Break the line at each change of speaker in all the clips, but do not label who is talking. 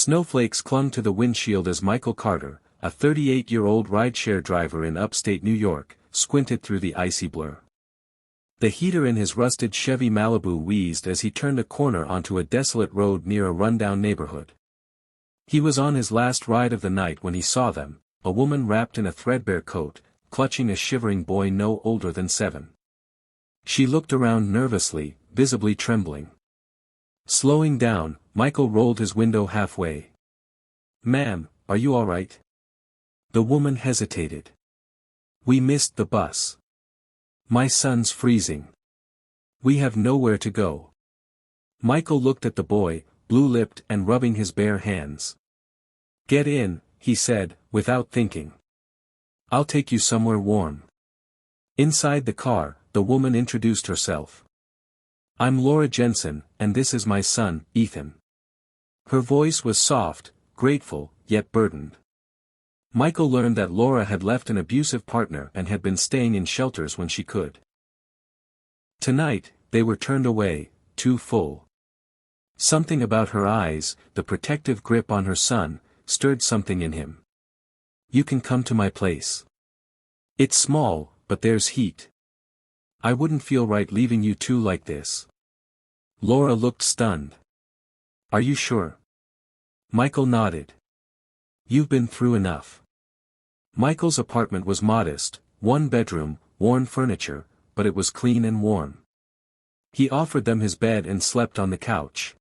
Snowflakes clung to the windshield as Michael Carter, a 38-year-old rideshare driver in upstate New York, squinted through the icy blur. The heater in his rusted Chevy Malibu wheezed as he turned a corner onto a desolate road near a rundown neighborhood. He was on his last ride of the night when he saw them, a woman wrapped in a threadbare coat, clutching a shivering boy no older than 7. She looked around nervously, visibly trembling. Slowing down, Michael rolled his window halfway. "Ma'am, are you all right?" The woman hesitated. "We missed the bus. My son's freezing. We have nowhere to go." Michael looked at the boy, blue-lipped and rubbing his bare hands. "Get in," he said, without thinking. "I'll take you somewhere warm." Inside the car, the woman introduced herself. "I'm Laura Jensen, and this is my son, Ethan." Her voice was soft, grateful, yet burdened. Michael learned that Laura had left an abusive partner and had been staying in shelters when she could. Tonight, they were turned away, too full. Something about her eyes, the protective grip on her son, stirred something in him. "You can come to my place. It's small, but there's heat. I wouldn't feel right leaving you two like this." Laura looked stunned. "Are you sure?" Michael nodded. "You've been through enough." Michael's apartment was modest, 1 bedroom, worn furniture, but it was clean and warm. He offered them his bed and slept on the couch.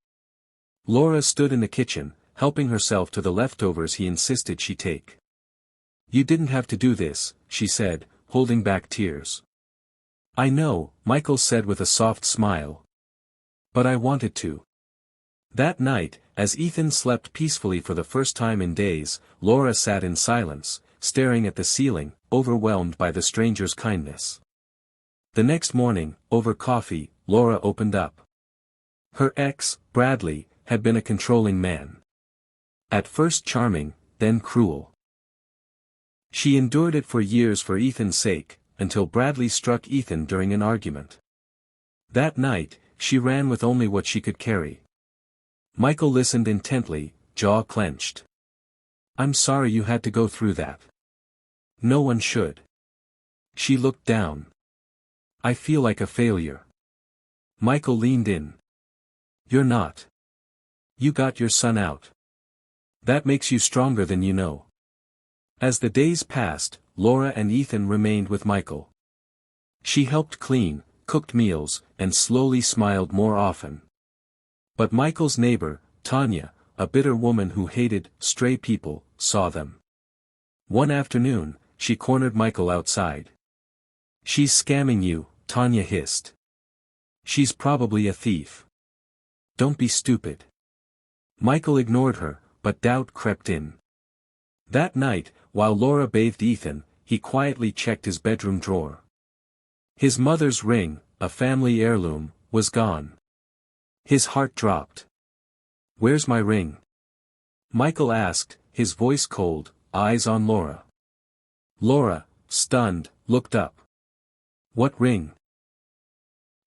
Laura stood in the kitchen, helping herself to the leftovers he insisted she take. "You didn't have to do this," she said, holding back tears. "I know," Michael said with a soft smile. "But I wanted to." That night, as Ethan slept peacefully for the first time in days, Laura sat in silence, staring at the ceiling, overwhelmed by the stranger's kindness. The next morning, over coffee, Laura opened up. Her ex, Bradley, had been a controlling man. At first charming, then cruel. She endured it for years for Ethan's sake, until Bradley struck Ethan during an argument. That night, she ran with only what she could carry. Michael listened intently, jaw clenched. "I'm sorry you had to go through that. No one should." She looked down. "I feel like a failure." Michael leaned in. "You're not. You got your son out. That makes you stronger than you know." As the days passed, Laura and Ethan remained with Michael. She helped clean, cooked meals, and slowly smiled more often. But Michael's neighbor, Tanya, a bitter woman who hated stray people, saw them. One afternoon, she cornered Michael outside. "She's scamming you," Tanya hissed. "She's probably a thief. Don't be stupid." Michael ignored her, but doubt crept in. That night, while Laura bathed Ethan, he quietly checked his bedroom drawer. His mother's ring, a family heirloom, was gone. His heart dropped. "Where's my ring?" Michael asked, his voice cold, eyes on Laura. Laura, stunned, looked up. "What ring?"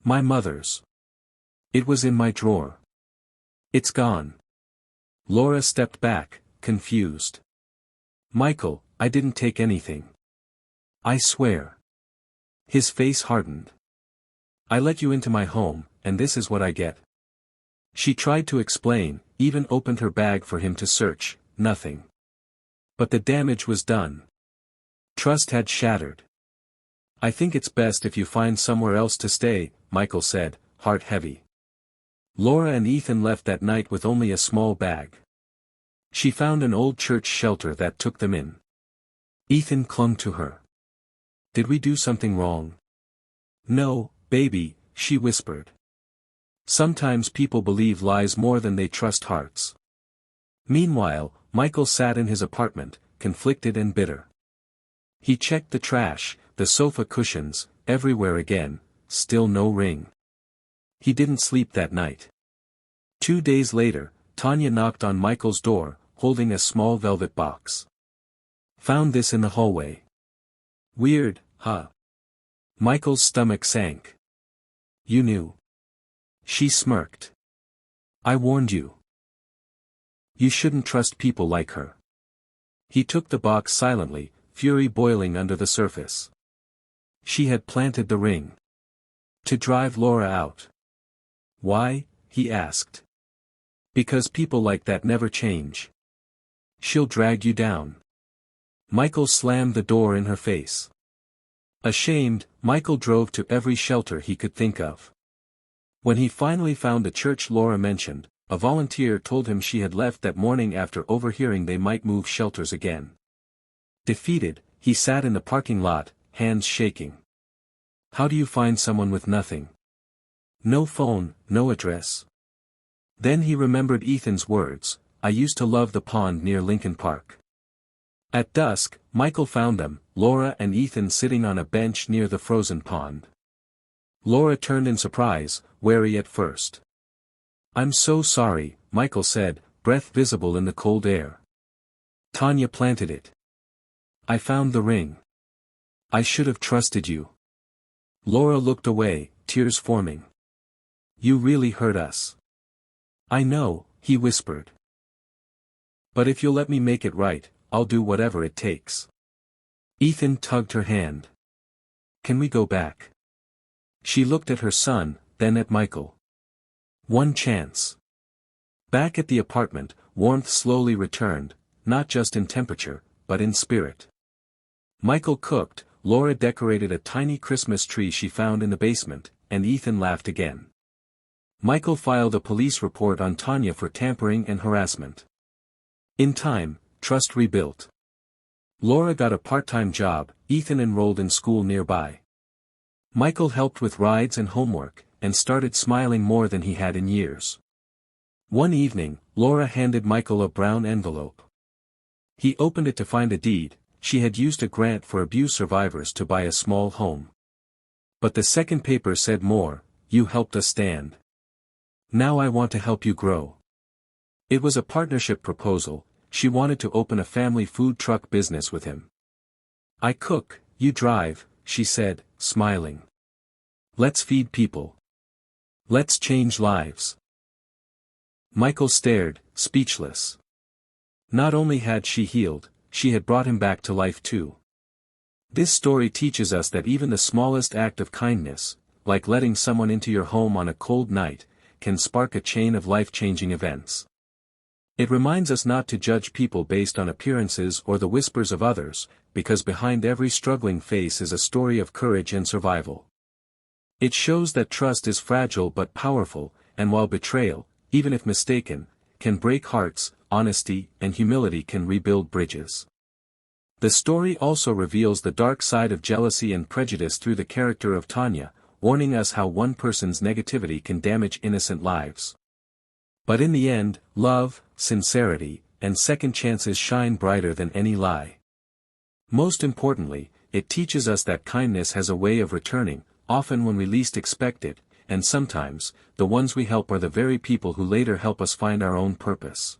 "My mother's. It was in my drawer. It's gone." Laura stepped back, confused. "Michael, I didn't take anything. I swear." His face hardened. "I let you into my home, and this is what I get." She tried to explain, even opened her bag for him to search, nothing. But the damage was done. Trust had shattered. "I think it's best if you find somewhere else to stay," Michael said, heart heavy. Laura and Ethan left that night with only a small bag. She found an old church shelter that took them in. Ethan clung to her. "Did we do something wrong?" "No, baby," she whispered. Sometimes people believe lies more than they trust hearts. Meanwhile, Michael sat in his apartment, conflicted and bitter. He checked the trash, the sofa cushions, everywhere again, still no ring. He didn't sleep that night. 2 days later, Tanya knocked on Michael's door, holding a small velvet box. "Found this in the hallway." "Weird, huh?" Michael's stomach sank. "You knew." She smirked. "I warned you." You shouldn't trust people like her. He took the box silently, fury boiling under the surface. She had planted the ring. To drive Laura out. Why? He asked. Because people like that never change. She'll drag you down. Michael slammed the door in her face. Ashamed, Michael drove to every shelter he could think of. When he finally found the church Laura mentioned, a volunteer told him she had left that morning after overhearing they might move shelters again. Defeated, he sat in the parking lot, hands shaking. How do you find someone with nothing? No phone, no address. Then he remembered Ethan's words, I used to love the pond near Lincoln Park. At dusk, Michael found them, Laura and Ethan sitting on a bench near the frozen pond. Laura turned in surprise, wary at first. I'm so sorry, Michael said, breath visible in the cold air. Tanya planted it. I found the ring. I should have trusted you. Laura looked away, tears forming. You really hurt us. I know, he whispered. But if you'll let me make it right, I'll do whatever it takes. Ethan tugged her hand. Can we go back? She looked at her son, then at Michael. One chance. Back at the apartment, warmth slowly returned, not just in temperature, but in spirit. Michael cooked, Laura decorated a tiny Christmas tree she found in the basement, and Ethan laughed again. Michael filed a police report on Tanya for tampering and harassment. In time, trust rebuilt. Laura got a part-time job, Ethan enrolled in school nearby. Michael helped with rides and homework, and started smiling more than he had in years. One evening, Laura handed Michael a brown envelope. He opened it to find a deed. She had used a grant for abuse survivors to buy a small home. But the second paper said more, you helped us stand. Now I want to help you grow. It was a partnership proposal, she wanted to open a family food truck business with him. I cook, you drive, she said, smiling. Let's feed people. Let's change lives. Michael stared, speechless. Not only had she healed, she had brought him back to life too. This story teaches us that even the smallest act of kindness, like letting someone into your home on a cold night, can spark a chain of life-changing events. It reminds us not to judge people based on appearances or the whispers of others, because behind every struggling face is a story of courage and survival. It shows that trust is fragile but powerful, and while betrayal, even if mistaken, can break hearts, honesty and humility can rebuild bridges. The story also reveals the dark side of jealousy and prejudice through the character of Tanya, warning us how one person's negativity can damage innocent lives. But in the end, love, sincerity, and second chances shine brighter than any lie. Most importantly, it teaches us that kindness has a way of returning, often when we least expect it, and sometimes, the ones we help are the very people who later help us find our own purpose.